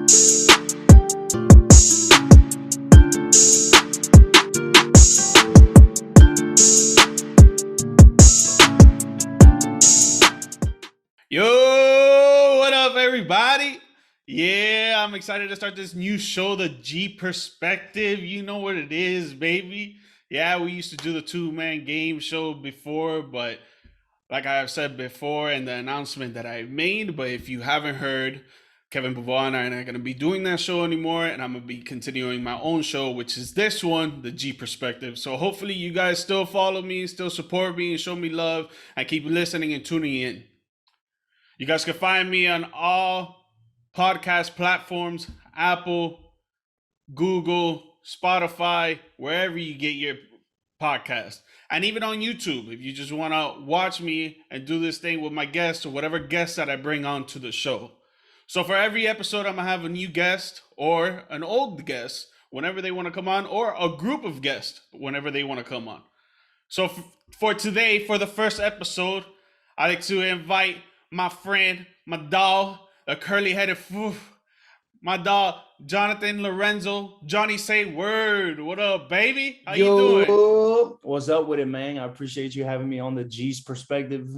Yo, what up, everybody? Yeah, I'm excited to start this new show, the G Perspective. You know what it is, baby. Yeah, we used to do the two-man game show before, but like I have said before in the announcement that I made, but if you haven't heard, Kevin Bouvard and I are not going to be doing that show anymore, and I'm going to be continuing my own show, which is this one, the G Perspective. So hopefully you guys still follow me, still support me, and show me love, and keep listening and tuning in. You guys can find me on all podcast platforms, Apple, Google, Spotify, wherever you get your podcast. And even on YouTube, if you just want to watch me and do this thing with my guests or whatever guests that I bring on to the show. So for every episode, I'm going to have a new guest or an old guest whenever they want to come on, or a group of guests whenever they want to come on. So for today, for the first episode, I'd like to invite my friend, my dog, the curly-headed my dog, Jonathan Lorenzo, Jonnysayword. What up, baby? How you doing? What's up with it, man? I appreciate you having me on the G's Perspective.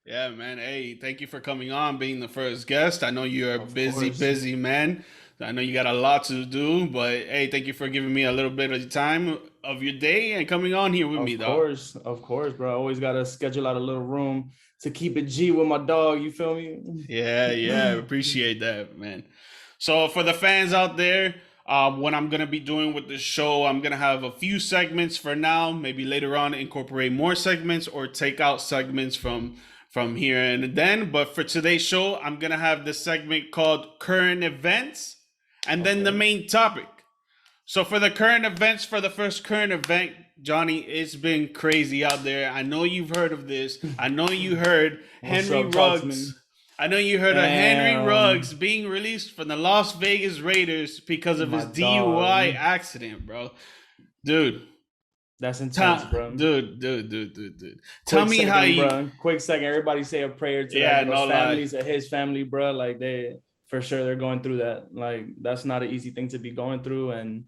Yeah, man. Hey, thank you for coming on, being the first guest. I know you're a busy man. I know you got a lot to do, but hey, thank you for giving me a little bit of the time of your day and coming on here with me, dog. Of course, bro. I always got to schedule out a little room to keep it G with my dog. You feel me? Yeah. Appreciate that, man. So for the fans out there, what I'm going to be doing with the show, I'm going to have a few segments for now. Maybe later on incorporate more segments or take out segments from here and then. But for today's show, I'm going to have this segment called Current Events and then the main topic. So for the current events, for the first current event, Johnny, it's been crazy out there. I know you've heard of this. I know you heard Henry Ruggs. I know you heard of Henry Ruggs being released from the Las Vegas Raiders because of his DUI accident, bro. Dude. That's intense, bro. Dude. Tell me how you... Bro. Quick second. Everybody say a prayer to those families of his family, bro. Like, they... For sure, they're going through that. Like, that's not an easy thing to be going through, and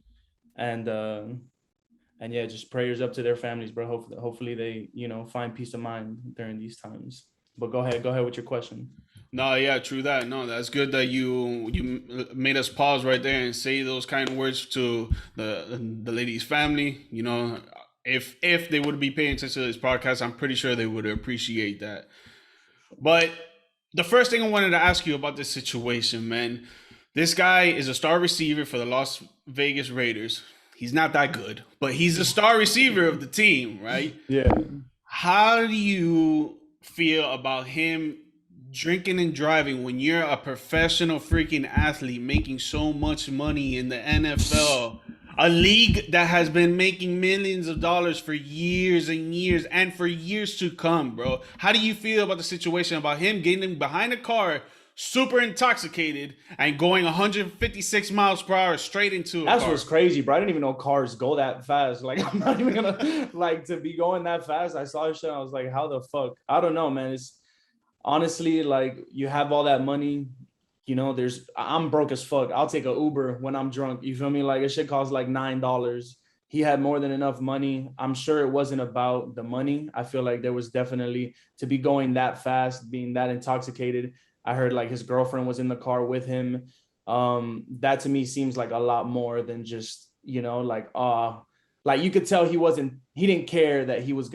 yeah, just prayers up to their families, bro. Hopefully they, find peace of mind during these times. But go ahead with your question. No, yeah, true that. No, that's good that you made us pause right there and say those kind of words to the lady's family. You know, if they would be paying attention to this podcast, I'm pretty sure they would appreciate that. But the first thing I wanted to ask you about this situation, man, this guy is a star receiver for the Las Vegas Raiders. He's not that good, but he's the star receiver of the team, right? Yeah. How do you feel about him drinking and driving when you're a professional freaking athlete making so much money in the NFL? A league that has been making millions of dollars for years and years and for years to come, bro. How do you feel about the situation about him getting behind a car, super intoxicated, and going 156 miles per hour straight into a car? That's what's crazy, bro. I didn't even know cars go that fast. Like, I'm not even gonna, like, to be going that fast. I saw this shit, I was like, how the fuck? I don't know, man. It's honestly, like, you have all that money. I'm broke as fuck. I'll take an Uber when I'm drunk. You feel me? Like, it shit costs like $9. He had more than enough money. I'm sure it wasn't about the money. I feel like there was definitely, to be going that fast, being that intoxicated. I heard like his girlfriend was in the car with him. That to me seems like a lot more than just, like you could tell he didn't care that he was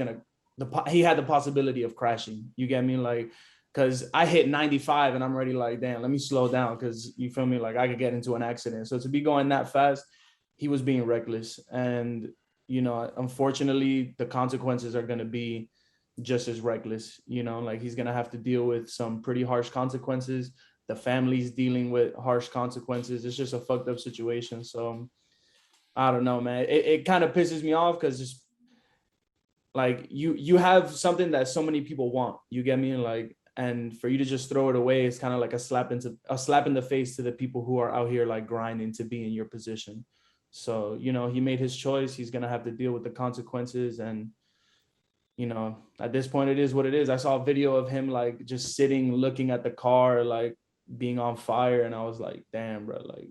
he had the possibility of crashing. You get me? Like, because I hit 95 and I'm already like, damn, let me slow down, because you feel me, like I could get into an accident. So to be going that fast, he was being reckless. And, unfortunately, the consequences are going to be just as reckless. Like, he's going to have to deal with some pretty harsh consequences. The family's dealing with harsh consequences. It's just a fucked up situation. So I don't know, man. It kind of pisses me off because just like you have something that so many people want. You get me? Like, and for you to just throw it away is kind of like a slap in the face to the people who are out here like grinding to be in your position. So, he made his choice. He's going to have to deal with the consequences. And, at this point, it is what it is. I saw a video of him like just sitting, looking at the car, like being on fire, and I was like, damn, bro, like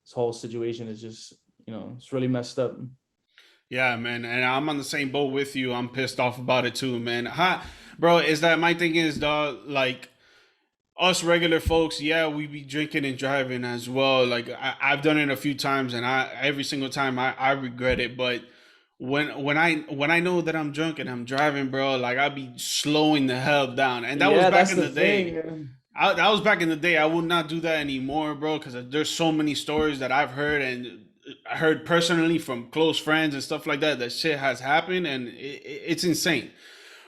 this whole situation is just, it's really messed up. Yeah, man, and I'm on the same boat with you. I'm pissed off about it too, man. Bro, is that my thing is, dog, like us regular folks, yeah, we be drinking and driving as well. Like I've done it a few times, and I every single time I regret it. But when I know that I'm drunk and I'm driving, bro, like I be slowing the hell down. And that was Yeah, back that's in the the day. thing. That was back in the day. I will not do that anymore, bro, because there's so many stories that I've heard and I heard personally from close friends and stuff like that. That shit has happened, and it's insane.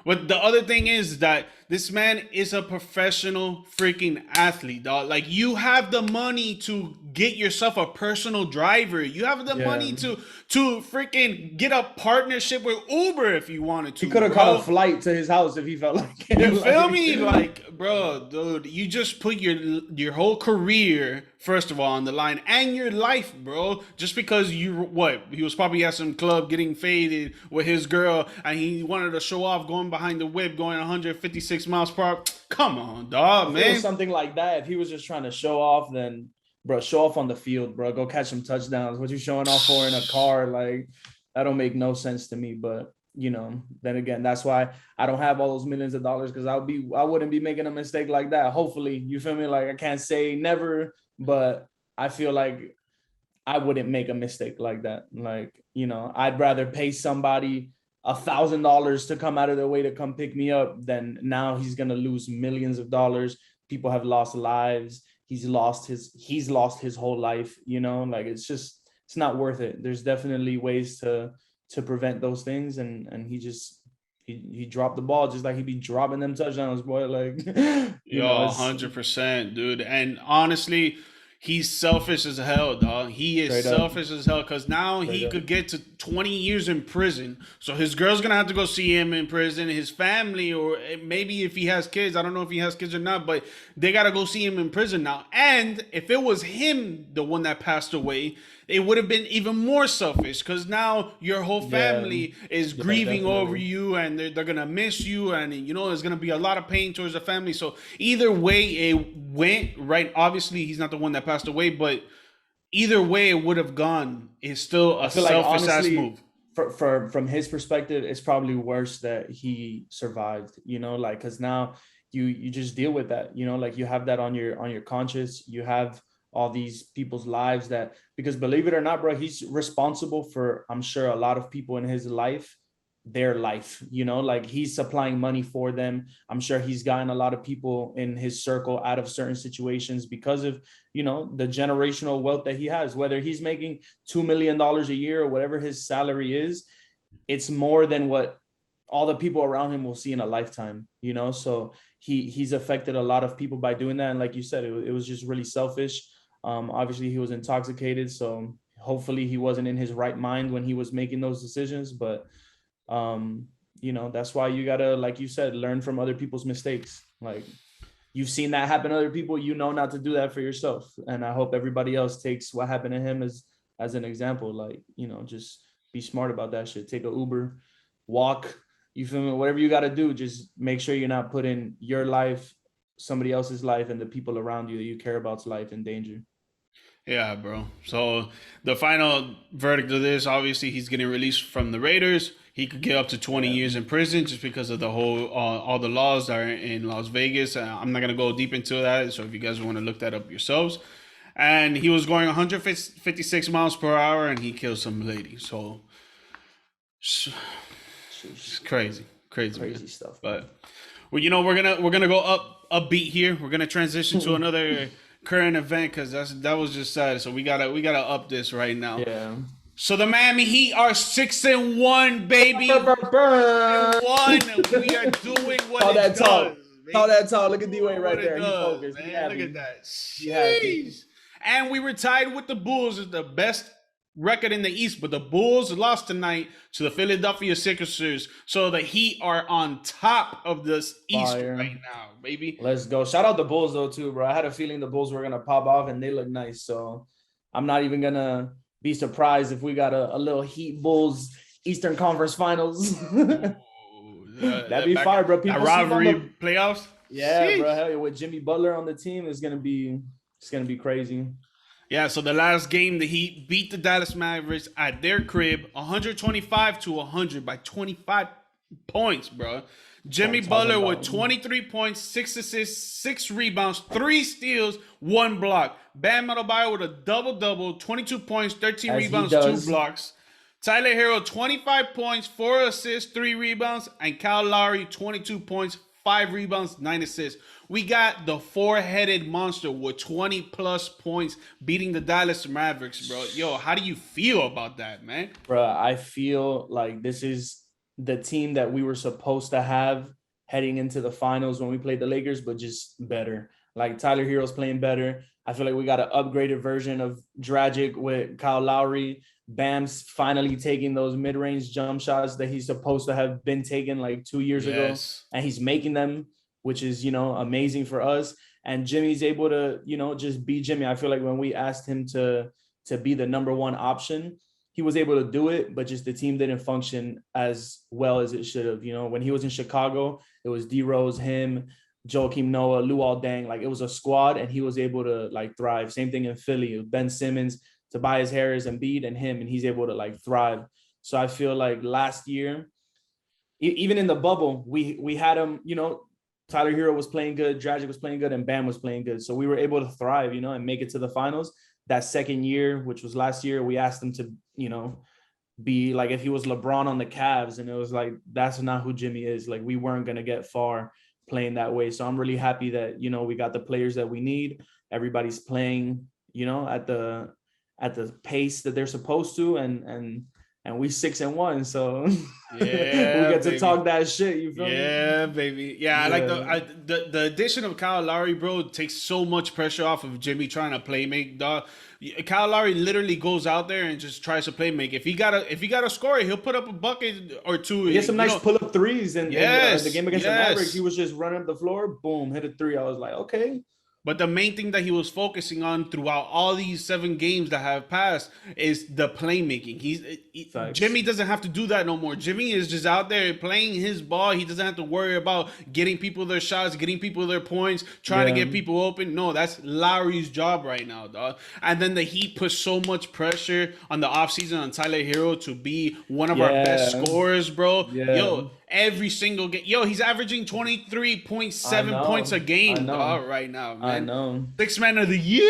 But the other thing is that this man is a professional freaking athlete, dog. Like you have the money to get yourself a personal driver. You have the Yeah, money to freaking get a partnership with Uber if you wanted he to, could have caught a bro. flight to his house if he felt like it. You feel Like, me? Like, bro, dude, you just put your whole career, first of all, on the line and your life, bro. Just because he was probably at some club getting faded with his girl and he wanted to show off going behind the whip, going 156 miles per hour. Come on, dog, if it was man. something like that, if he was just trying to show off, then bro, show off on the field, bro. Go catch some touchdowns. What you showing off for in a car? Like that don't make no sense to me. But then again, that's why I don't have all those millions of dollars, because I wouldn't be making a mistake like that. Hopefully, you feel me? Like I can't say never, but I feel like I wouldn't make a mistake like that. Like, I'd rather pay somebody $1,000 to come out of their way to come pick me up than now he's gonna lose millions of dollars. People have lost lives. He's lost his whole life. Like it's not worth it. There's definitely ways to prevent those things, and he dropped the ball just like he'd be dropping them touchdowns, boy. Like Yo, it's 100%, dude. And honestly, he's selfish as hell, dog. He is straight up, selfish as hell because now straight he up. could get to 20 years in prison. So his girl's gonna have to go see him in prison. His family, or maybe if he has kids, I don't know if he has kids or not, but they gotta go see him in prison now. And if it was him, the one that passed away, it would have been even more selfish because now your whole family is grieving over Definitely. you and they're gonna miss you, and there's gonna be a lot of pain towards the family. So either way it went, right? Obviously he's not the one that passed away, but either way it would have gone, it's still I a feel like selfish ass honestly, move. from his perspective, it's probably worse that he survived. Like because now you just deal with that. Like you have that on your conscience. You have all these people's lives because believe it or not, bro, he's responsible for, I'm sure, a lot of people in his life, their life. Like he's supplying money for them. I'm sure he's gotten a lot of people in his circle out of certain situations because of the generational wealth that he has. Whether he's making $2 million a year or whatever his salary is, it's more than what all the people around him will see in a lifetime. So he's affected a lot of people by doing that. And like you said, it was just really selfish. Obviously he was intoxicated, so hopefully he wasn't in his right mind when he was making those decisions. But that's why you gotta, like you said, learn from other people's mistakes. Like you've seen that happen to other people, not to do that for yourself. And I hope everybody else takes what happened to him as an example. Like, just be smart about that shit. Take an Uber, walk, you feel me? Whatever you gotta do, just make sure you're not putting your life, somebody else's life, and the people around you that you care about's life in danger. Yeah, bro. So the final verdict of this, obviously, he's getting released from the Raiders. He could get up to 20 Yeah. years in prison just because of the whole all the laws that are in Las Vegas. I'm not gonna go deep into that. So if you guys want to look that up yourselves, and he was going 156 miles per hour, and he killed some lady. So it's crazy, crazy, Crazy man. stuff. But well, we're gonna go up a beat here. We're gonna transition to another current event because that was just sad. So we gotta up this right now. Yeah. So the Miami Heat are 6-1, baby. Burr, burr, burr. 6-1. We are doing what All it that does. talk. Baby. All that talk. Look at D-Wade right What there. it He does, focused. He man. happy. Look at that. He happy. Jeez. And we were tied with the Bulls as the best record in the East, but the Bulls lost tonight to the Philadelphia Sixers. So the Heat are on top of this East Fire. right now, baby. Let's go. Shout out the Bulls though too, bro. I had a feeling the Bulls were gonna pop off, and they look nice. So I'm not even gonna be surprised if we got a little Heat Bulls Eastern Conference Finals. That'd be fire, bro. People rivalry playoffs. Yeah, Sheesh. bro. Hell yeah. With Jimmy Butler on the team, it's gonna be crazy. Yeah, so the last game, the Heat beat the Dallas Mavericks at their crib, 125-100 by 25 points, bro. That's what Jimmy I'm talking Butler with about. 23 points, 6 assists, 6 rebounds, 3 steals, 1 block. Bam Adebayo with a double-double, 22 points, 13 As he rebounds, 2 does. blocks. Tyler Hero, 25 points, 4 assists, 3 rebounds. And Kyle Lowry, 22 points, 5 rebounds, 9 assists. We got the four-headed monster with 20-plus points beating the Dallas Mavericks, bro. Yo, how do you feel about that, man? Bro, I feel like this is the team that we were supposed to have heading into the finals when we played the Lakers, but just better. Like Tyler Hero's playing better. I feel like we got an upgraded version of Dragic with Kyle Lowry. Bam's finally taking those mid-range jump shots that he's supposed to have been taking like 2 years ago, and he's making them, which is, amazing for us. And Jimmy's able to, just be Jimmy. I feel like when we asked him to be the number one option, he was able to do it, but just the team didn't function as well as it should have. When he was in Chicago, it was D Rose, him, Joakim Noah, Luol Deng. Like, it was a squad, and he was able to like thrive. Same thing in Philly with Ben Simmons, Tobias Harris, Embiid, and him, and he's able to like thrive. So I feel like last year, even in the bubble, we had him, Tyler Hero was playing good, Dragic was playing good, and Bam was playing good. So we were able to thrive, and make it to the finals. That second year, which was last year, we asked him to, be like if he was LeBron on the Cavs, and it was like, that's not who Jimmy is. Like, we weren't going to get far playing that way. So I'm really happy that, we got the players that we need. Everybody's playing, at the pace that they're supposed to, and we 6-1, so Yeah, we get to baby. Talk that shit. You feel me? Yeah, baby. Yeah, I like the addition of Kyle Lowry, bro, takes so much pressure off of Jimmy trying to play make, dog. Kyle Lowry literally goes out there and just tries to play make. If he got a score, he'll put up a bucket or two. He had some nice pull up threes, and the game against the Mavericks, he was just running up the floor, boom, hit a three. I was like, okay. But the main thing that he was focusing on throughout all these 7 games that have passed is the playmaking. Jimmy doesn't have to do that no more. Jimmy is just out there playing his ball. He doesn't have to worry about getting people their shots, getting people their points, trying to get people open. No, that's Lowry's job right now, dog. And then the Heat put so much pressure on the offseason on Tyler Hero to be one of our best scorers, bro. Yeah. Yo, every single game. Yo, he's averaging 23.7 points a game, dog, right now, man. I know. 6th man of the year.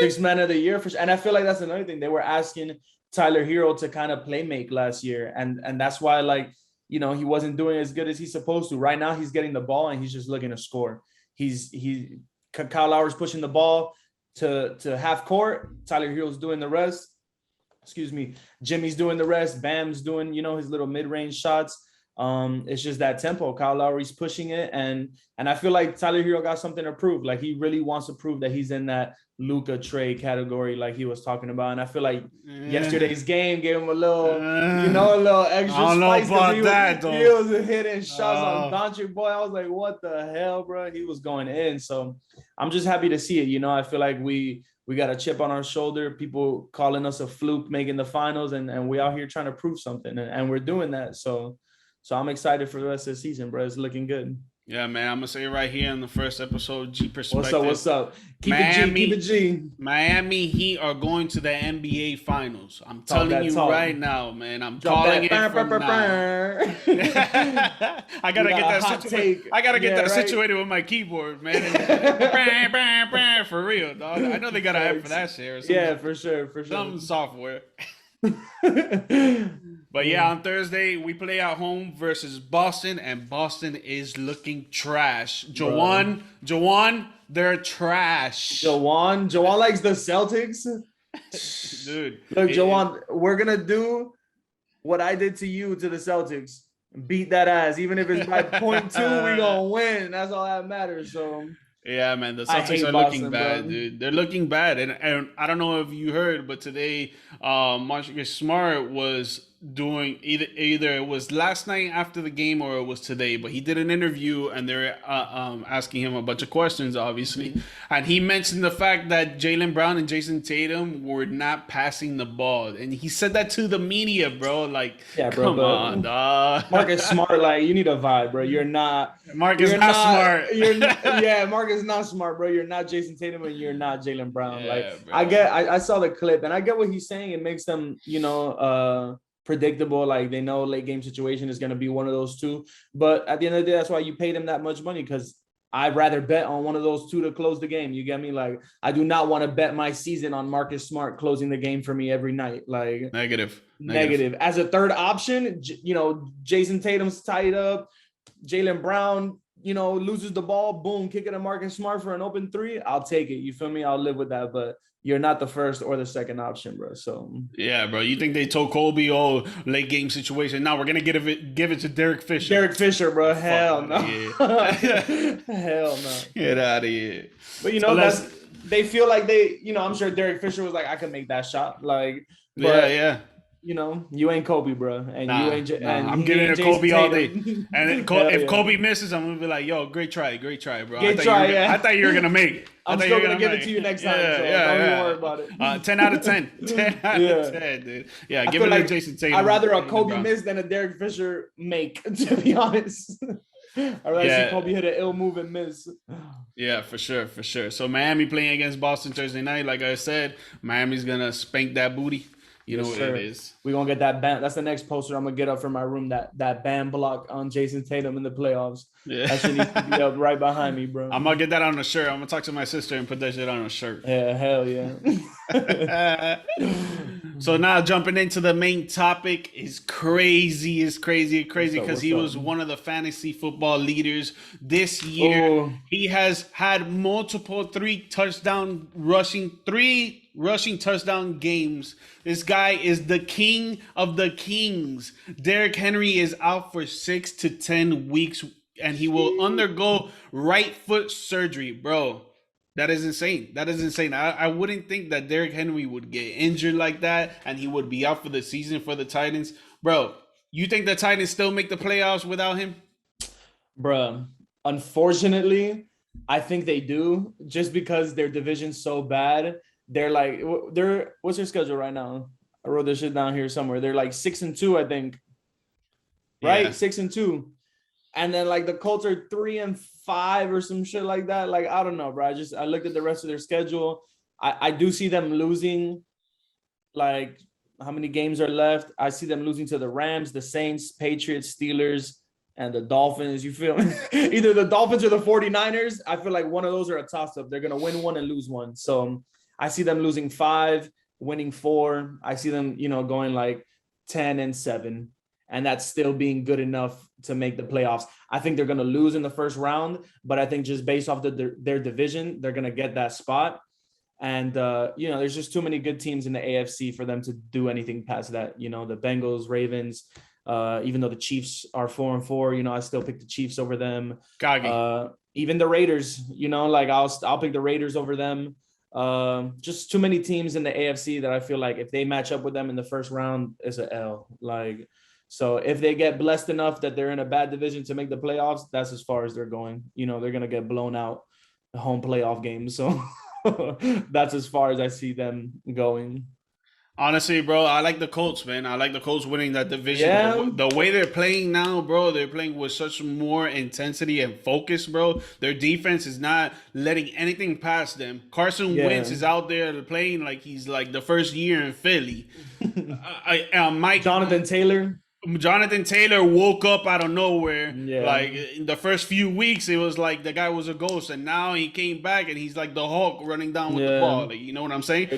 6th man of the year for sure. And I feel like that's another thing. They were asking Tyler Hero to kind of play make last year. And that's why, like, he wasn't doing as good as he's supposed to. Right now, he's getting the ball and he's just looking to score. Kyle Lowry's pushing the ball to half court. Tyler Hero's doing the rest. Excuse me. Jimmy's doing the rest. Bam's doing, his little mid-range shots. It's just that tempo. Kyle Lowry's pushing it, and I feel like Tyler Hero got something to prove. Like, he really wants to prove that he's in that Luka Trey category, like he was talking about. And I feel like yesterday's game gave him a little, a little extra I don't know spice. about that, though. He was hitting shots on Doncic, boy. I was like, what the hell, bro? He was going in. So I'm just happy to see it. I feel like we got a chip on our shoulder. People calling us a fluke making the finals, and we out here trying to prove something, and we're doing that. So I'm excited for the rest of the season, bro. It's looking good. Yeah, man. I'm going to say right here in the first episode, G Perspective. What's up? Keep it G. Miami Heat are going to the NBA Finals. I'm telling you right now, man. I'm calling it from now. I got to get that situated. I got to get that situated with my keyboard, man. For real, dog. I know they got an app for that shit or something. Yeah, for sure. Some software. But yeah, on Thursday we play at home versus Boston, and Boston is looking trash. Jawan, they're trash. Jawan likes the Celtics. Dude, look, Jawan, we're gonna do what I did to you to the Celtics. Beat that ass, even if it's by 0.2, we gonna win. That's all that matters. So. Yeah, man, the Celtics are looking bad, bro. Dude. They're looking bad, and I don't know if you heard, but today, Marcus Smart was doing either it was last night after the game or it was today, but he did an interview and they're asking him a bunch of questions, obviously, and he mentioned the fact that Jaylen Brown and Jason Tatum were not passing the ball, and he said that to the media, bro. Like, Yeah, bro, come on, dog. Marcus Smart, like, you need a vibe, bro. You're not Marcus not smart. Yeah, Marcus not smart, bro. You're not Jason Tatum and you're not Jaylen Brown. Yeah, Like, bro. I saw the clip and I get what he's saying. It makes them, predictable. Like, they know late game situation is going to be one of those two. But at the end of the day, that's why you pay them that much money, because I'd rather bet on one of those two to close the game. You get me? Like, I do not want to bet my season on Marcus Smart closing the game for me every night. Like, Negative. As a third option, Jason Tatum's tied up, Jaylen Brown, loses the ball, boom, kick it to Marcus Smart for an open three. I'll take it. You feel me? I'll live with that. But you're not the first or the second option, bro. So yeah, bro. You think they told Kobe, oh, late game situation? Now we're gonna give it to Derek Fisher. Derek Fisher, bro. Hell no. Hell no. Get out of here. But they feel like I'm sure Derek Fisher was like, I can make that shot. Like, but, yeah. You ain't Kobe, bro, and you ain't. And I'm giving it to Kobe all day. And if Kobe misses, I'm gonna be like, "Yo, great try, bro. I thought you were gonna make it. I'm still gonna give it to you next time. Don't even worry about it. 10 out of 10. 10 out of 10, dude. Yeah, give it to Jason Tatum. I'd rather a Kobe miss than a Derek Fisher make, to be honest. I'd rather see Kobe hit an ill move and miss. Yeah, for sure. So Miami playing against Boston Thursday night. Like I said, Miami's gonna spank that booty. You know what it is. We're going to get that ban. That's the next poster I'm going to get up from my room, that ban block on Jason Tatum in the playoffs. Yeah. That shit needs to be up right behind me, bro. I'm going to get that on a shirt. I'm going to talk to my sister and put that shit on a shirt. Yeah, hell yeah. So now jumping into the main topic is crazy. It's crazy because he was one of the fantasy football leaders this year. Oh. He has had multiple three rushing touchdown games. This guy is the king of the kings. Derrick Henry is out for 6 to 10 weeks, and he will undergo right foot surgery, bro. That is insane. I wouldn't think that Derrick Henry would get injured like that and he would be out for the season for the Titans. Bro, you think the Titans still make the playoffs without him? Bro, unfortunately, I think they do, just because their division's so bad. What's their schedule right now? I wrote this shit down here somewhere. They're like 6-2, I think. Right? Yeah. 6-2. And then like the Colts are 3-5 or some shit like that. Like, I don't know, bro. I looked at the rest of their schedule. I do see them losing. Like, how many games are left? I see them losing to the Rams, the Saints, Patriots, Steelers, and the Dolphins. You feel me? Either the Dolphins or the 49ers. I feel like one of those are a toss-up. They're gonna win one and lose one. So I see them losing 5, winning 4. I see them, going like 10-7, and that's still being good enough to make the playoffs. I think they're going to lose in the first round, but I think just based off their division, they're going to get that spot. And, there's just too many good teams in the AFC for them to do anything past that. The Bengals, Ravens, even though the Chiefs are 4-4, I still pick the Chiefs over them. Even the Raiders, I'll pick the Raiders over them. Just too many teams in the AFC that I feel like if they match up with them in the first round, it's an L. So if they get blessed enough that they're in a bad division to make the playoffs, that's as far as they're going. They're going to get blown out the home playoff games. So that's as far as I see them going. Honestly, bro, I like the Colts, man. I like the Colts winning that division. Yeah. The way they're playing now, bro, they're playing with such more intensity and focus, bro. Their defense is not letting anything pass them. Carson Wentz is out there playing like he's like the first year in Philly. Jonathan Taylor woke up out of nowhere. Yeah. Like in the first few weeks, it was like the guy was a ghost, and now he came back and he's like the Hulk running down with the ball. Like, you know what I'm saying?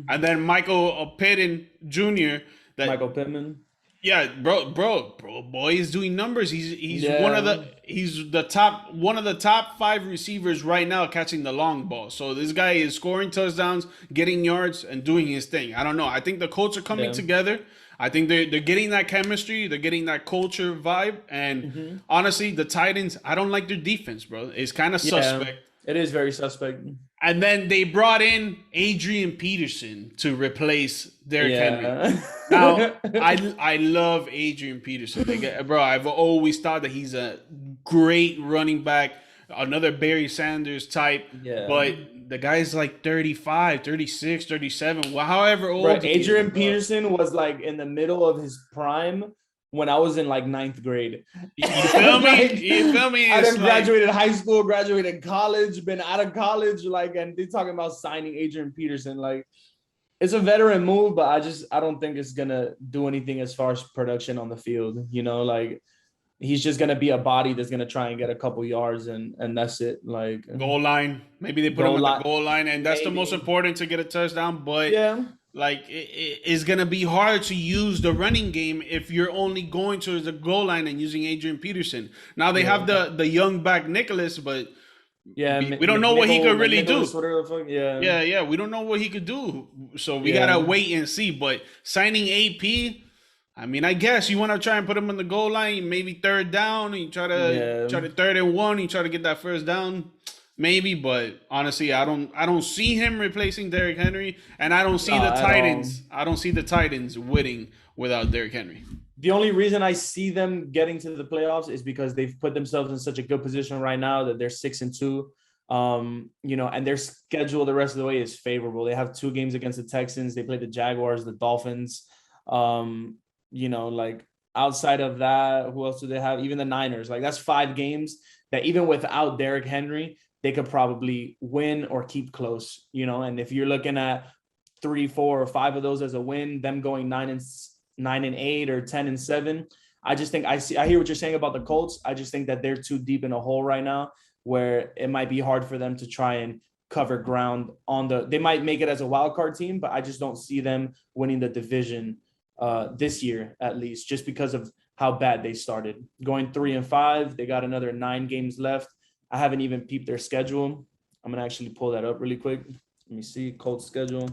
And then Michael Pittman Jr. Michael Pittman. Yeah, bro, boy is doing numbers. He's one of the top 5 receivers right now catching the long ball. So this guy is scoring touchdowns, getting yards, and doing his thing. I don't know. I think the Colts are coming together. I think they're getting that chemistry. They're getting that culture vibe. And honestly, the Titans, I don't like their defense, bro. It's kind of suspect. It is very suspect. And then they brought in Adrian Peterson to replace Derrick Henry. Now, I love Adrian Peterson. Bro, I've always thought that he's a great running back, another Barry Sanders type. Yeah. But the guy's like 35, 36, 37, well, however old. Right. Adrian Peterson was like in the middle of his prime when I was in like 9th grade. You feel me? You feel me? I done graduated high school, graduated college, been out of college, like, and they're talking about signing Adrian Peterson. Like, it's a veteran move, but I don't think it's gonna do anything as far as production on the field. You know, like he's just gonna be a body that's gonna try and get a couple yards and that's it. Like goal line. Maybe they put him at the goal line, and that's the most important to get a touchdown. But yeah. Like it's gonna be hard to use the running game if you're only going to the goal line and using Adrian Peterson. Now they have the young back Nicholas, but we don't know what he could really do. Yeah, we don't know what he could do. So we gotta wait and see. But signing AP, I mean, I guess you want to try and put him on the goal line, maybe third down, and you try to 3rd and 1, you try to get that first down. Maybe, but honestly, I don't see him replacing Derrick Henry, and I don't see the Titans. I don't see the Titans winning without Derrick Henry. The only reason I see them getting to the playoffs is because they've put themselves in such a good position right now that they're 6-2. You know, and their schedule the rest of the way is favorable. They have 2 games against the Texans. They play the Jaguars, the Dolphins. You know, like outside of that, who else do they have? Even the Niners. Like that's 5 games that even without Derrick Henry, they could probably win or keep close, you know. And if you're looking at 3, 4, or 5 of those as a win, them going 9-8 or 10-7, I just think I hear what you're saying about the Colts. I just think that they're too deep in a hole right now where it might be hard for them to try and cover ground on they might make it as a wild card team, but I just don't see them winning the division this year, at least, just because of how bad they started. Going 3-5, they got another 9 games left. I haven't even peeped their schedule. I'm going to actually pull that up really quick. Let me see. Colts schedule.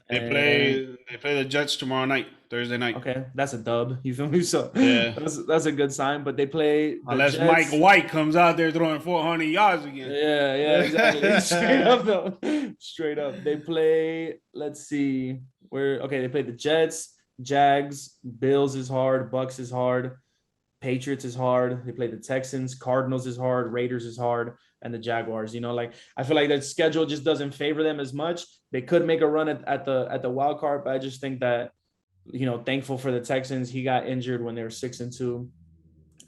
They play the Jets tomorrow night, Thursday night. Okay, that's a dub. You feel me? So yeah, that's a good sign. But they play unless Jets. Mike White comes out there throwing 400 yards again. Yeah, exactly. Straight up though. Straight up. They play, let's see. They play the Jets, Jags, Bills is hard, Bucks is hard. Patriots is hard. They play the Texans. Cardinals is hard. Raiders is hard. And the Jaguars. You know, like I feel like that schedule just doesn't favor them as much. They could make a run at the wild card, but I just think that, you know, thankful for the Texans. He got injured when they were 6-2,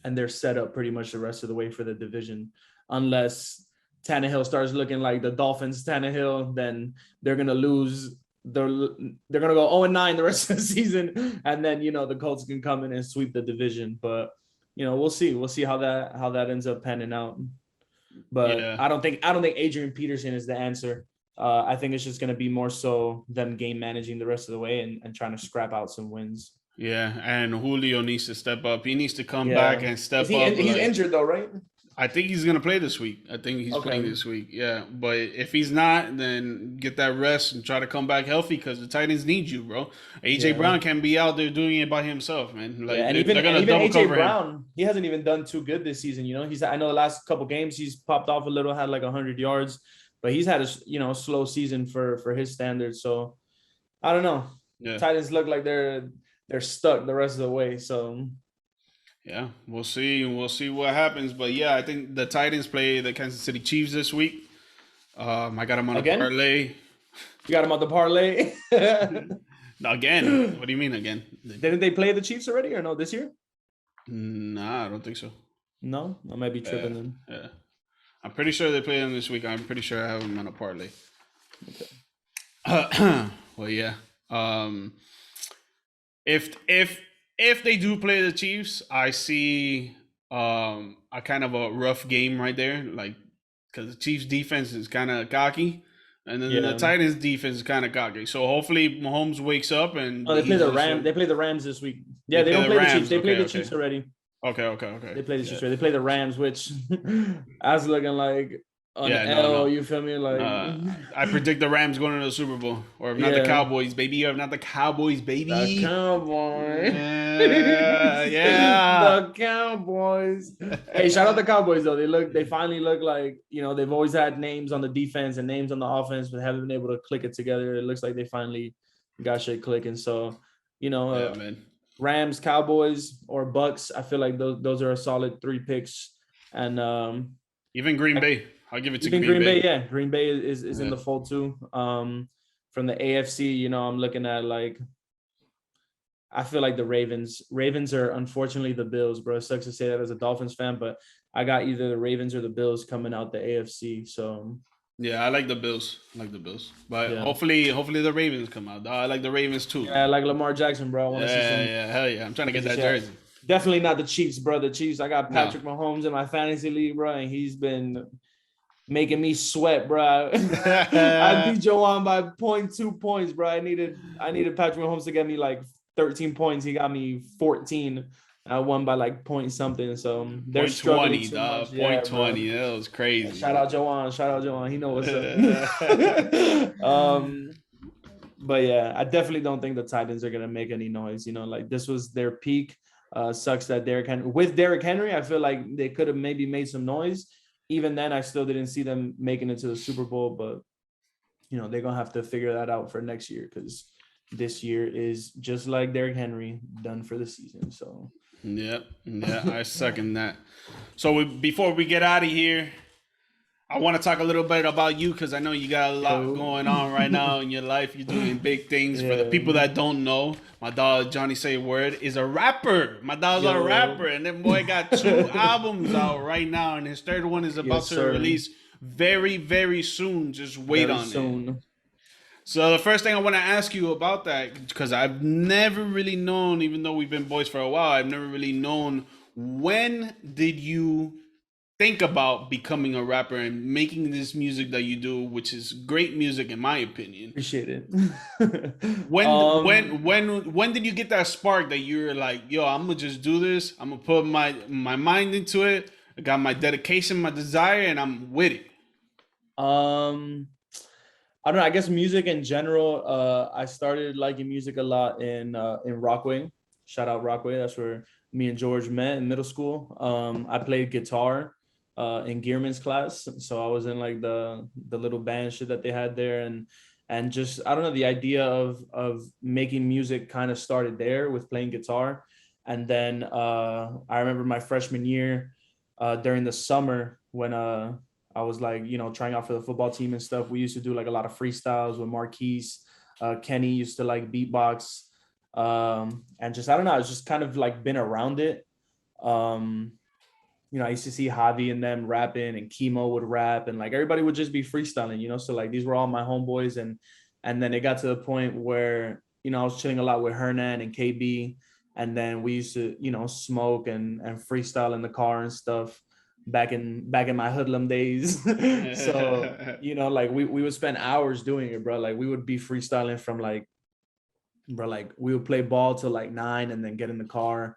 and they're set up pretty much the rest of the way for the division. Unless Tannehill starts looking like the Dolphins Tannehill, then they're gonna lose. They're gonna go 0-9 the rest of the season, and then, you know, the Colts can come in and sweep the division. But, you know, we'll see how that ends up panning out. But yeah. I don't think Adrian Peterson is the answer. I think it's just going to be more so them game managing the rest of the way and trying to scrap out some wins. Yeah, and Julio needs to step up. He needs to come back and step up. He's injured though, right? I think he's going to play this week. I think he's playing this week. Yeah, but if he's not, then get that rest and try to come back healthy because the Titans need you, bro. AJ Brown can be out there doing it by himself, man. Like, and even AJ Brown, he hasn't even done too good this season. You know, I know the last couple games he's popped off a little, had like 100 yards, but he's had a slow season for his standards. So I don't know. Yeah. Titans look like they're stuck the rest of the way. So. Yeah, we'll see. We'll see what happens. But yeah, I think the Titans play the Kansas City Chiefs this week. I got them on a parlay. You got them on the parlay? Again? What do you mean again? Didn't they play the Chiefs already or no this year? Nah, I don't think so. No? I might be tripping then. Yeah. I'm pretty sure they play them this week. I'm pretty sure I have them on a parlay. Okay. Well, yeah. If they do play the Chiefs, I see a kind of a rough game right there, like because the Chiefs defense is kind of cocky, and then the Titans defense is kind of cocky. So hopefully Mahomes wakes up and they play the Rams. They play the Rams this week. Yeah, they don't play the Chiefs. They play the Chiefs already. Okay. They play the Chiefs already. They play the Rams, which I was looking like an Yeah, no, L. no. You feel me? Like, I predict the Rams going to the Super Bowl, or if not the yeah, Cowboys, baby. Or if not the Cowboys, the baby. Cowboy. Yeah, yeah. The Cowboys. Hey, shout out the Cowboys though. They finally look like, they've always had names on the defense and names on the offense, but haven't been able to click it together. It looks like they finally got shit clicking. So, Yeah, man. Rams, Cowboys, or Bucks. I feel like those are a solid 3 picks. And Even Green Bay. I'll give it to even Green Green Bay, Bay. yeah, Green Bay is in Yeah. the fold too. From the AFC, I'm looking at like, I feel like the Ravens. Ravens are unfortunately the Bills, bro. It sucks to say that as a Dolphins fan, but I got either the Ravens or the Bills coming out the AFC. So Yeah, I like the Bills. I like the Bills. But yeah, hopefully the Ravens come out. I like the Ravens too. yeah, I like Lamar Jackson, bro. I want to see Yeah, some yeah, hell yeah. I'm trying to get crazy that shit. jersey. Definitely not the Chiefs, bro. The Chiefs. I got No. Patrick Mahomes in my fantasy league, bro, and he's been making me sweat, bro. I beat Joanne by 0.2 points, bro. I needed Patrick Mahomes to get me like 13 points. He got me 14. I won by like point something. So they're Point struggling 20, too dog. much. Point Yeah, bro. 20. That was crazy. Shout out Joanne. Shout out Joanne. He know what's up. But yeah, I definitely don't think the Titans are gonna make any noise. Like this was their peak. Sucks that Derrick Henry, I feel like they could have maybe made some noise. Even then, I still didn't see them making it to the Super Bowl, but they're gonna have to figure that out for next year because this year is just like Derrick Henry, done for the season. So Yep. Yeah, I second that. So before we get out of here, I want to talk a little bit about you because I know you got a lot going on right now in your life. You're doing big things. For the people that don't know, my dog Jonnysayword is a rapper. My dog's a rapper, and that boy got 2 albums out right now, and his 3rd one is about to release very, very soon. Just wait on it. So the first thing I want to ask you about that, because I've never really known, even though we've been boys for a while, I've never really known, when did you think about becoming a rapper and making this music that you do, which is great music in my opinion? Appreciate it. When did you get that spark that you're like, yo, I'm gonna just do this. I'm gonna put my mind into it. I got my dedication, my desire, and I'm with it. I don't know. I guess music in general. I started liking music a lot in Rockaway. Shout out Rockaway. That's where me and George met in middle school. I played guitar in Gearman's class, so I was in like the little band shit that they had there, and just I don't know, the idea of making music kind of started there with playing guitar, and then I remember my freshman year during the summer when I was like, trying out for the football team and stuff. We used to do like a lot of freestyles with Marquise. Kenny used to like beatbox. And just, I don't know, it's just kind of like been around it. I used to see Javi and them rapping, and Chemo would rap, and like everybody would just be freestyling, so like these were all my homeboys. And then it got to the point where, I was chilling a lot with Hernan and KB. And then we used to, smoke and freestyle in the car and stuff back in my hoodlum days. So, like we would spend hours doing it, bro. Like we would be freestyling from like, bro, like we would play ball till like 9 and then get in the car,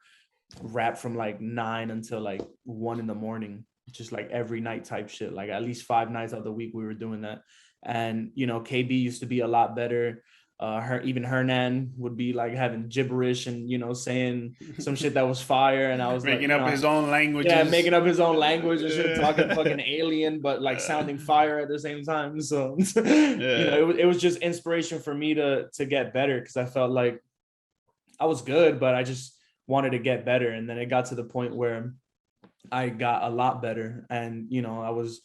rap from like 9 until like 1 a.m, just like every night type shit. Like at least 5 nights out of the week we were doing that. And KB used to be a lot better. Even Hernan would be like having gibberish and saying some shit that was fire, and I was making like, up his own language. Yeah, making up his own language and shit, talking fucking alien, but like sounding fire at the same time. So it was just inspiration for me to get better, because I felt like I was good, but I just wanted to get better. And then it got to the point where I got a lot better, and I was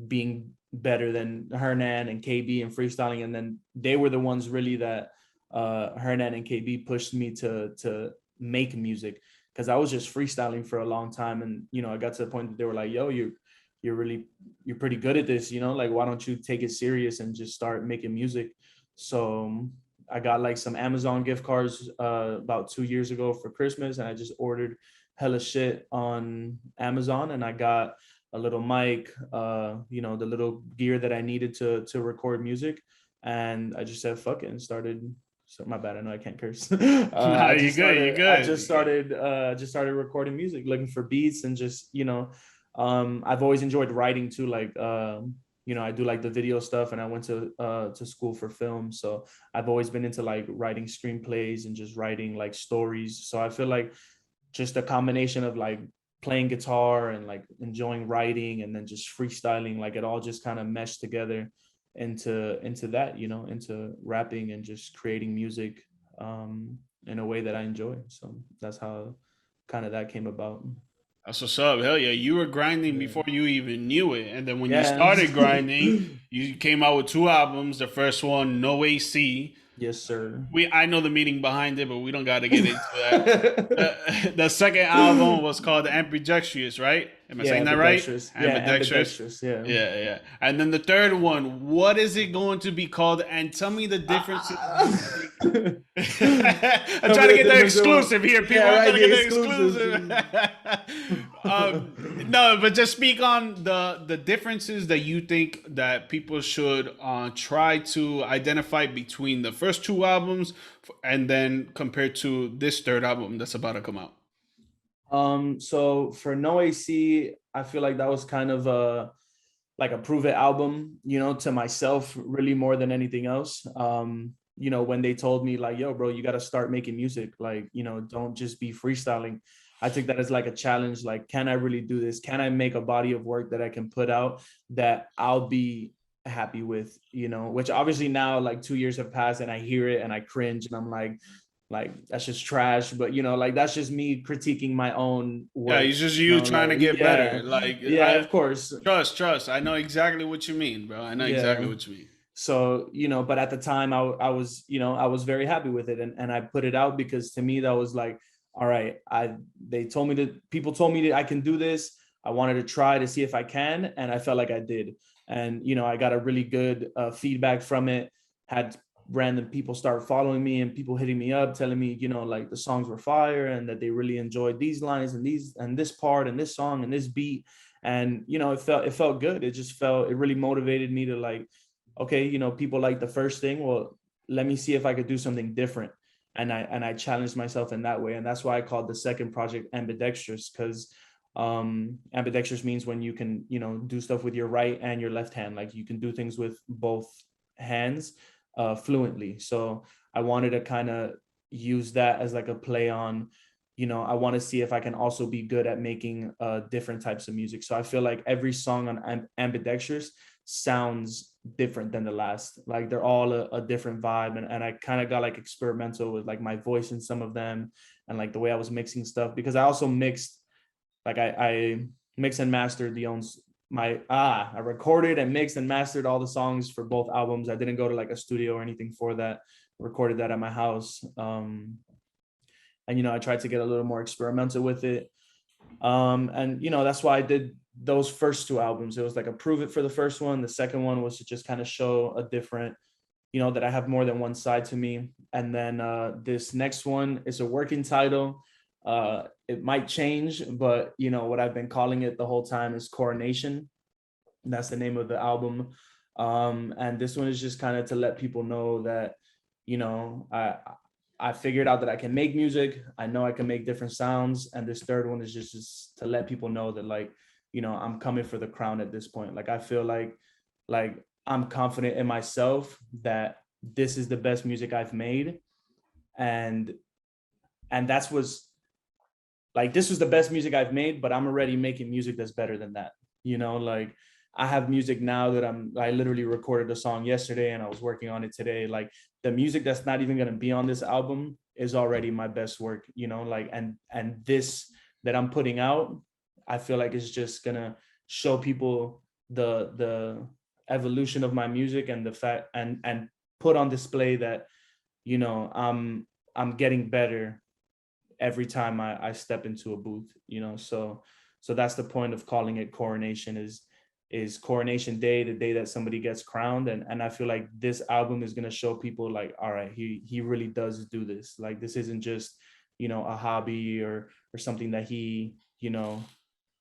being better than Hernan and KB and freestyling. And then they were the ones really that Hernan and KB pushed me to make music, because I was just freestyling for a long time. And I got to the point that they were like, yo, you're pretty good at this, like why don't you take it serious and just start making music? So I got like some Amazon gift cards about 2 years ago for Christmas, and I just ordered hella shit on Amazon, and I got a little mic, the little gear that I needed to record music. And I just said fuck it and started. So my bad, I know I can't curse. You're good. I just started recording music, looking for beats, and just I've always enjoyed writing too. Like, you know, I do like the video stuff, and I went to school for film. So I've always been into like writing screenplays and just writing like stories. So I feel like just a combination of like playing guitar and like enjoying writing and then just freestyling, like it all just kind of meshed together into that, you know, into rapping and just creating music in a way that I enjoy. So that's how kind of that came about. That's what's up. Hell yeah. You were grinding Yeah. before you even knew it. And then when you Yeah. started grinding, you came out with two albums. The first one, No AC. Yes, sir. I know the meaning behind it, but we don't got to get into that. The second album was called Ambidextrous, right? Am I Yeah, saying that right? ambidextrous. Yeah, Ambidextrous. ambidextrous. Yeah. Yeah, yeah. And then the third one, what is it going to be called? And tell me the differences you think. I'm Tell me trying to the get the difference in what- exclusive here, people. Yeah, I'm right. trying to The get the exclusive. exclusive. No, but just speak on the differences that you think that people should try to identify between the first two albums and then compared to this third album that's about to come out. So for No AC, I feel like that was kind of a prove it album, you know, to myself, really more than anything else. You know, when they told me like, yo, bro, you got to start making music, like, you know, don't just be freestyling. I took that as like a challenge. Like, can I really do this? Can I make a body of work that I can put out that I'll be happy with, you know, which obviously now like 2 years have passed and I hear it and I cringe and I'm like that's just trash, but you know, like that's just me critiquing my own Yeah, work, it's just you you know, trying to like get yeah, better. Like yeah, I of course. trust. I know exactly what you mean, bro. I know exactly Yeah. what you mean. So, you know, but at the time I was, you know, I was very happy with it, and I put it out because to me that was like, all right, they told me that people told me that I can do this. I wanted to try to see if I can, and I felt like I did. And you know, I got a really good feedback from it. Had random people start following me and people hitting me up telling me, you know, like the songs were fire and that they really enjoyed these lines and these and this part and this song and this beat. And you know, it felt good. It really motivated me to like, okay, you know, people like the first thing. Well, let me see if I could do something different. And I challenged myself in that way. And that's why I called the second project ambidextrous, because ambidextrous means when you can, you know, do stuff with your right and your left hand. Like you can do things with both hands fluently. So I wanted to kind of use that as like a play on, you know, I want to see if I can also be good at making different types of music. So I feel like every song on ambidextrous sounds different than the last. Like they're all a different vibe. And I kind of got like experimental with like my voice in some of them and like the way I was mixing stuff, because I also mixed, like I mixed and mastered the own I recorded and mixed and mastered all the songs for both albums. I didn't go to like a studio or anything for that. Recorded that at my house. And you know, I tried to get a little more experimental with it. And you know, that's why I did those first two albums. It was like a prove it for the first one. The second one was to just kind of show a different, you know, that I have more than one side to me. And then this next one is a working title. It might change, but you know what I've been calling it the whole time is Coronation. That's the name of the album. And this one is just kind of to let people know that, you know, I figured out that I can make music. I know I can make different sounds. And this third one is just to let people know that, like, you know, I'm coming for the crown at this point. Like, I feel like I'm confident in myself that this is the best music I've made. And that's was like, this was the best music I've made, but I'm already making music that's better than that. You know, like I have music now that I literally recorded a song yesterday and I was working on it today. Like the music that's not even going to be on this album is already my best work, you know, like, and this that I'm putting out, I feel like it's just going to show people the evolution of my music and the fact and put on display that, you know, I'm getting better every time I step into a booth, you know. So that's the point of calling it Coronation, is Coronation Day, the day that somebody gets crowned. And I feel like this album is going to show people like, all right, he really does do this. Like this isn't just, you know, a hobby or something that he, you know,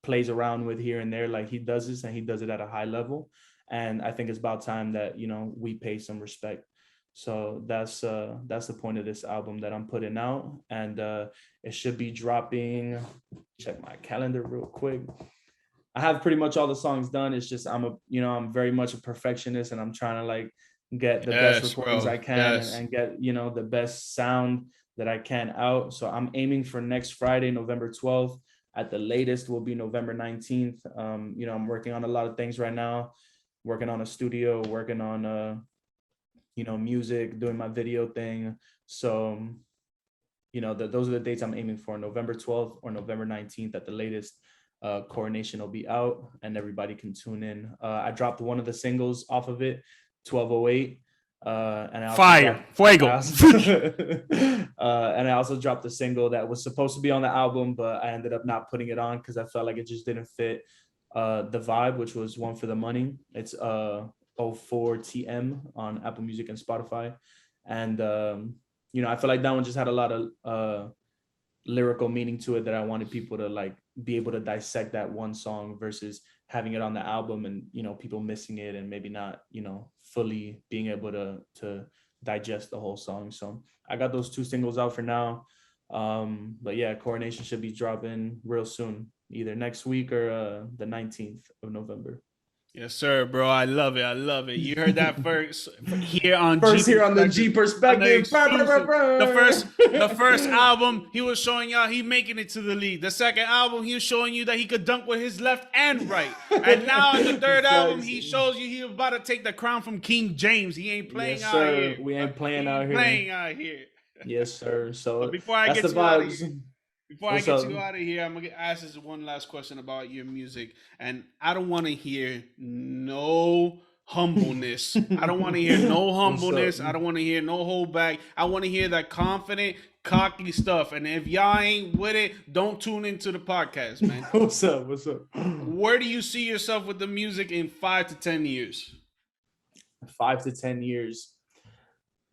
plays around with here and there. Like he does this and he does it at a high level. And I think it's about time that, you know, we pay some respect. So that's the point of this album that I'm putting out. And it should be dropping, check my calendar real quick. I have pretty much all the songs done. It's just I'm very much a perfectionist, and I'm trying to like get the best Yes, recordings bro. I can, Yes. and get the best sound that I can out. So I'm aiming for next Friday, November 12th. At the latest will be November 19th. I'm working on a lot of things right now, working on a studio, working on music, doing my video thing. So those are the dates I'm aiming for: November 12th or November 19th at the latest. Coronation will be out and everybody can tune in. I dropped one of the singles off of it, 1208. And I also Fire. dropped Fuego. and I also dropped a single that was supposed to be on the album, but I ended up not putting it on because I felt like it just didn't fit the vibe, which was One for the Money. It's 04TM on Apple Music and Spotify. And I feel like that one just had a lot of lyrical meaning to it that I wanted people to like be able to dissect that one song versus having it on the album and people missing it and maybe not fully being able to digest the whole song. So I got those two singles out for now. But yeah, Coronation should be dropping real soon, either next week or the 19th of November. Yes, sir, bro. I love it. I love it. You heard that first here on G First here on the G Perspective, on the Perspective. exclusive. The first album, he was showing y'all he making it to the league. The second album, he was showing you that he could dunk with his left and right. And now in the third album, he shows you he about to take the crown from King James. He ain't playing Yes, out sir. here. We ain't playing He out ain't here. playing out here. Yes, sir. So But before I that's the get you out of vibes. here, before I What's get up? you out of here, I'm gonna ask this one last question about your music, and I don't want to hear no humbleness. I don't want to hear no What's up? humbleness. I don't want to hear no hold back. I want to hear that confident, cocky stuff. And if y'all ain't with it, don't tune into the podcast, man. What's up? What's up? Where do you see yourself with the music in 5 to 10 years? 5 to 10 years,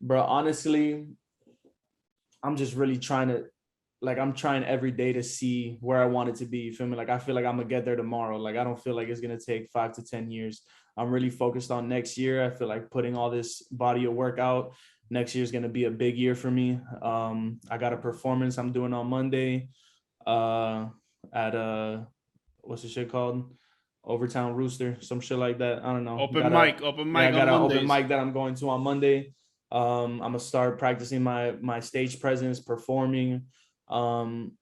bro. Honestly, I'm just really trying to, like, I'm trying every day to see where I want it to be. You feel me? Like, I feel like I'm gonna get there tomorrow. Like, I don't feel like it's gonna take 5 to 10 years. I'm really focused on next year. I feel like putting all this body of work out. Next year is gonna be a big year for me. I got a performance I'm doing on Monday, at what's the shit called? Overtown Rooster, some shit like that. I don't know. Open I mic got on an open Mondays. mic that I'm going to on Monday. I'm gonna start practicing my stage presence, performing. I'm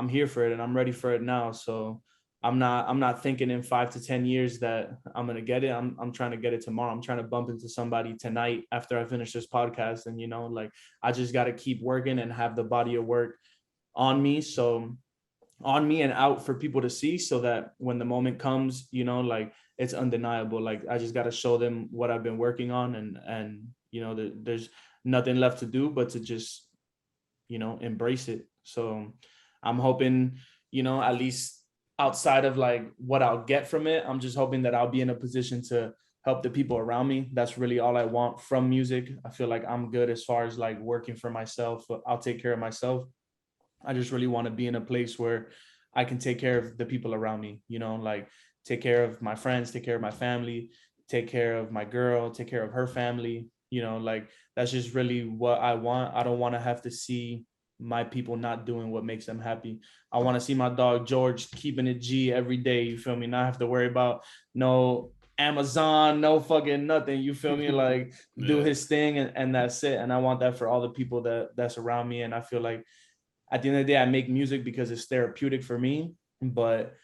here for it and I'm ready for it now. So I'm not thinking in 5 to 10 years that I'm gonna get it. I'm trying to get it tomorrow. I'm trying to bump into somebody tonight after I finish this podcast. And like, I just gotta keep working and have the body of work on me. So on me and out for people to see, so that when the moment comes, like, it's undeniable. Like, I just got to show them what I've been working on, and there's nothing left to do but to just embrace it. So I'm hoping, at least outside of like what I'll get from it, I'm just hoping that I'll be in a position to help the people around me. That's really all I want from music. I feel like I'm good as far as like working for myself. I'll take care of myself. I just really want to be in a place where I can take care of the people around me, like take care of my friends, take care of my family, take care of my girl, take care of her family, like, that's just really what I want. I don't want to have to see my people not doing what makes them happy. I want to see my dog George keeping it G every day, you feel me? Not have to worry about no Amazon, no fucking nothing, you feel me? Like, do Yeah. his thing, and that's it. And I want that for all the people that's around me. And I feel like at the end of the day, I make music because it's therapeutic for me, but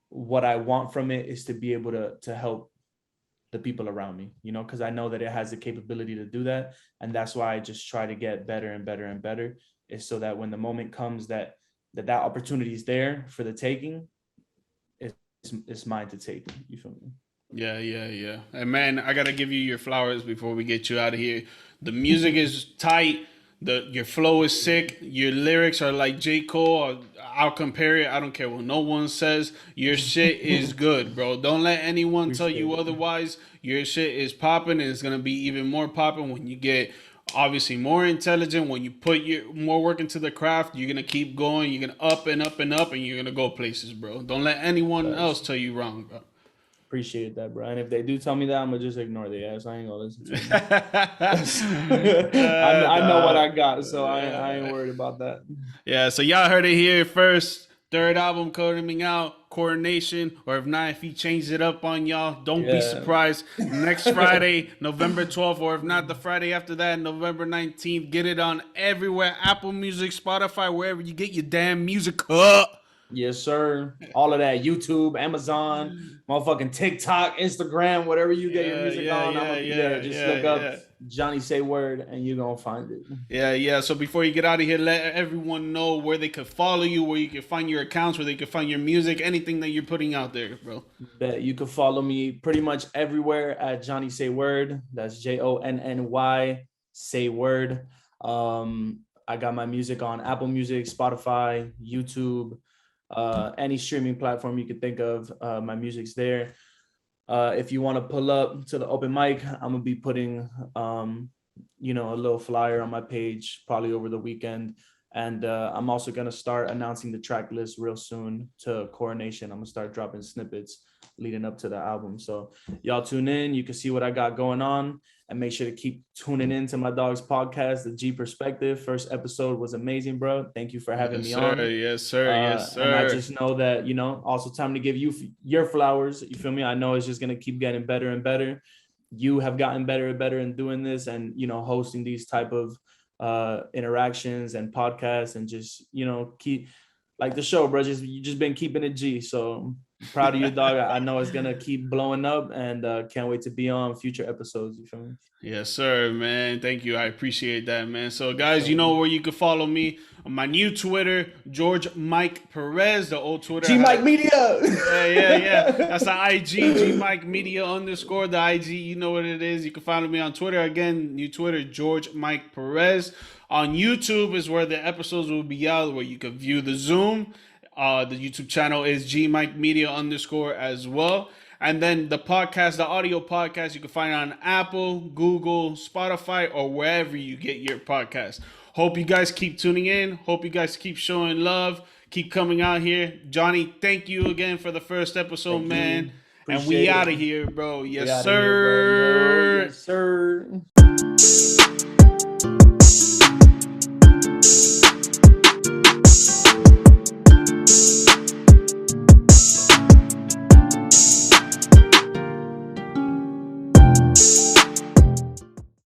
what I want from it is to be able to help the people around me, because I know that it has the capability to do that. And that's why I just try to get better and better and better, is so that when the moment comes that opportunity is there for the taking, it's mine to take. You feel me? Yeah. And man, I gotta give you your flowers before we get you out of here. The music is tight. Your flow is sick. Your lyrics are like J. Cole. I'll compare it. I don't care what no one says. Your shit is good, bro. Don't let anyone tell Appreciate you it. otherwise. Your shit is popping, and it's gonna be even more popping when you get obviously more intelligent. When you put your more work into the craft, you're gonna keep going. You're gonna up and up and up, and you're gonna go places, bro. Don't let anyone else Thanks. tell you wrong, bro. Appreciate that, bro. And if they do tell me that, I'm gonna just ignore the ass. I ain't gonna listen to them. I know what Nah. I got, so I ain't worried about that. Yeah, so y'all heard it here first. third album coming out, Coronation, or if not, if he changed it up on y'all, don't be Yeah. surprised. Next Friday, November 12th, or if not the Friday after that, November 19th. Get it on everywhere, Apple Music, Spotify, wherever you get your damn music. Yes, sir. All of that. YouTube, Amazon, motherfucking TikTok, Instagram, whatever you get your Yeah, music yeah, on, I'm yeah, gonna be there. yeah, Just yeah, look up yeah. Jonnysayword and you're gonna find it. Yeah, yeah. So before you get out of here, let everyone know where they could follow you, where you can find your accounts, where they can find your music, anything that you're putting out there, bro. Bet you can follow me pretty much everywhere at Jonnysayword. That's JONNY say word. I got my music on Apple Music, Spotify, YouTube, any streaming platform you could think of. My music's there. If you want to pull up to the open mic, I'm gonna be putting a little flyer on my page probably over the weekend. And I'm also gonna start announcing the track list real soon to Coronation. I'm gonna start dropping snippets leading up to the album. So y'all tune in. You can see what I got going on, and make sure to keep tuning in to my dog's podcast, the G Perspective. First episode was amazing, bro. Thank you for having Yes, me sir. on. Yes, sir. Yes, And I sir. just know that, also time to give you your flowers. You feel me? I know it's just going to keep getting better and better. You have gotten better and better in doing this and, hosting these type of interactions and podcasts and just, keep like the show, bro. You just been keeping it G. So I'm proud of you, dog. I know it's going to keep blowing up and can't wait to be on future episodes. You feel me? Yes, sir, man. Thank you. I appreciate that, man. So, For guys, you sure. know where you can follow me on my new Twitter, George Mike Perez. The old Twitter. G Mike Media. Yeah, yeah, yeah. That's the IG, G Mike Media _ the IG. You know what it is. You can follow me on Twitter. Again, new Twitter, George Mike Perez. On YouTube is where the episodes will be out, where you can view the Zoom. The YouTube channel is G Mike Media _ as well. And then the podcast, the audio podcast, you can find it on Apple, Google, Spotify, or wherever you get your podcast. Hope you guys keep tuning in. Hope you guys keep showing love. Keep coming out here. Johnny, thank you again for the first episode, Thank man. you. And we Appreciate out of it. here, bro. We Yes, outta here, bro. Yo, sir. yes, sir.